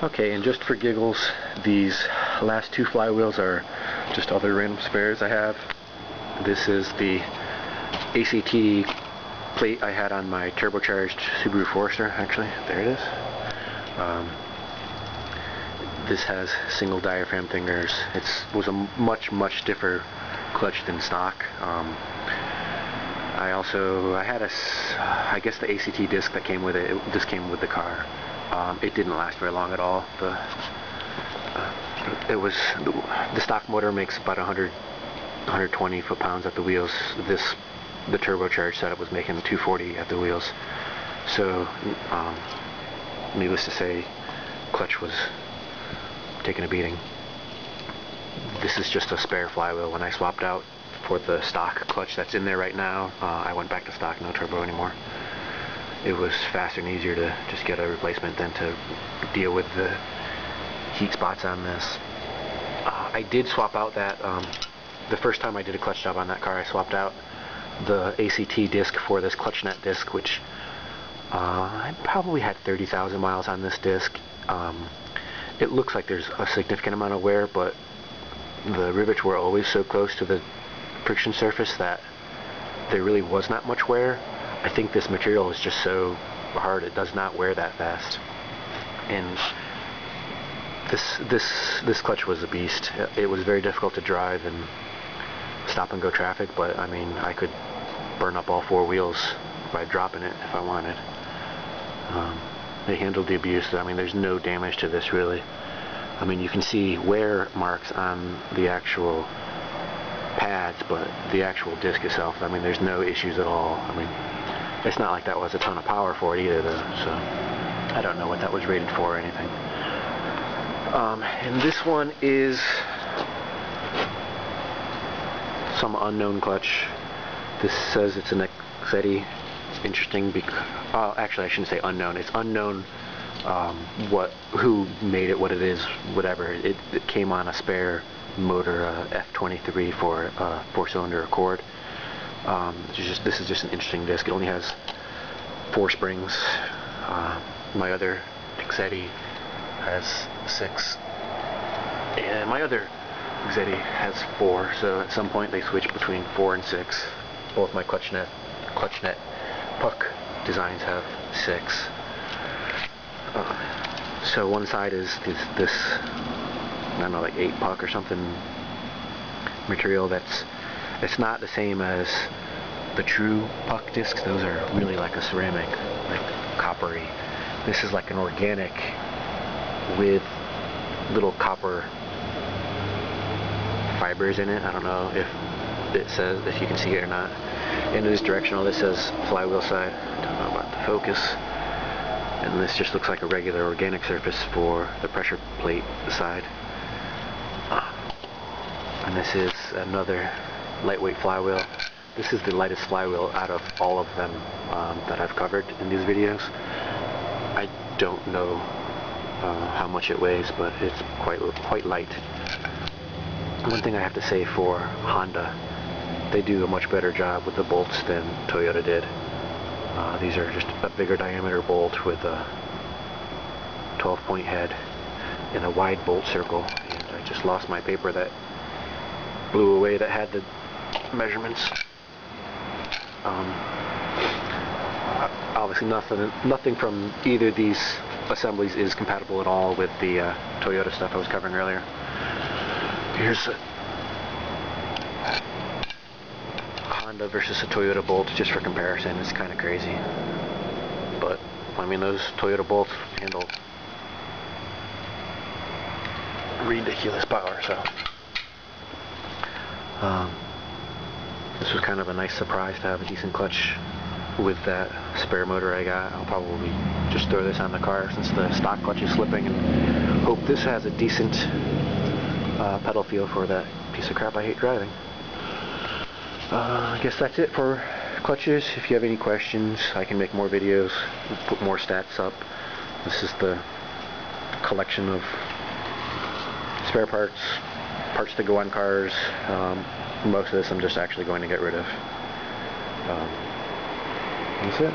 Okay, and just for giggles, these last two flywheels are just other random spares I have. This is the ACT plate I had on my turbocharged Subaru Forester, actually. There it is. This has single diaphragm fingers. It was a much stiffer clutch than stock. I had I guess the ACT disc that came with it. This came with the car. It didn't last very long at all. The stock motor makes about 120 foot-pounds at the wheels. The turbocharged setup was making 240 at the wheels. So, needless to say, clutch was taking a beating. This is just a spare flywheel. When I swapped out for the stock clutch that's in there right now, I went back to stock, no turbo anymore. It was faster and easier to just get a replacement than to deal with the heat spots on this. I did swap out that, the first time I did a clutch job on that car, I swapped out the ACT disc for this Clutchnet disc, which I probably had 30,000 miles on this disc. It looks like there's a significant amount of wear, but the rivets were always so close to the friction surface that there really was not much wear. I think this material is just so hard, it does not wear that fast. And this clutch was a beast. It was very difficult to drive and stop and go traffic, but I mean, I could burn up all four wheels by dropping it if I wanted. They handled the abuse. I mean, there's no damage to this really. I mean, you can see wear marks on the actual pads, but the actual disc itself, I mean, there's no issues at all. I mean, it's not like that was a ton of power for it either, though, so I don't know what that was rated for or anything. And this one is some unknown clutch. This says it's an Exedy. Interesting because, actually I shouldn't say unknown. It's unknown who made it, what it is, whatever. It came on a spare motor, f23 for a 4-cylinder Accord. This is just an interesting disc. It only has 4 springs. My other Exedy has 6, and my other Exedy has 4. So at some point they switch between 4 and 6. Both my Clutchnet puck designs have 6. So one side is this I don't know, like 8 puck or something material it's not the same as the true puck discs. Those are really like a ceramic, like coppery. This is like an organic with little copper fibers in it. I don't know if it says, if you can see it or not. And it is directional. This says flywheel side. I don't know about the focus. And this just looks like a regular organic surface for the pressure plate side. And this is another lightweight flywheel. This is the lightest flywheel out of all of them that I've covered in these videos. I don't know how much it weighs, but it's quite light. One thing I have to say for Honda, they do a much better job with the bolts than Toyota did. These are just a bigger diameter bolt with a 12-point head and a wide bolt circle. And I just lost my paper that blew away that had the measurements. Obviously nothing from either of these assemblies is compatible at all with the Toyota stuff I was covering earlier. Here's a Honda versus a Toyota bolt just for comparison. It's kind of crazy, but I mean, those Toyota bolts handle ridiculous power. So this was kind of a nice surprise to have a decent clutch with that spare motor I got. I'll probably just throw this on the car since the stock clutch is slipping, and hope this has a decent pedal feel for that piece of crap I hate driving. I guess that's it for clutches. If you have any questions, I can make more videos, put more stats up. This is the collection of spare parts that go on cars. Most of this I'm just actually going to get rid of. That's it.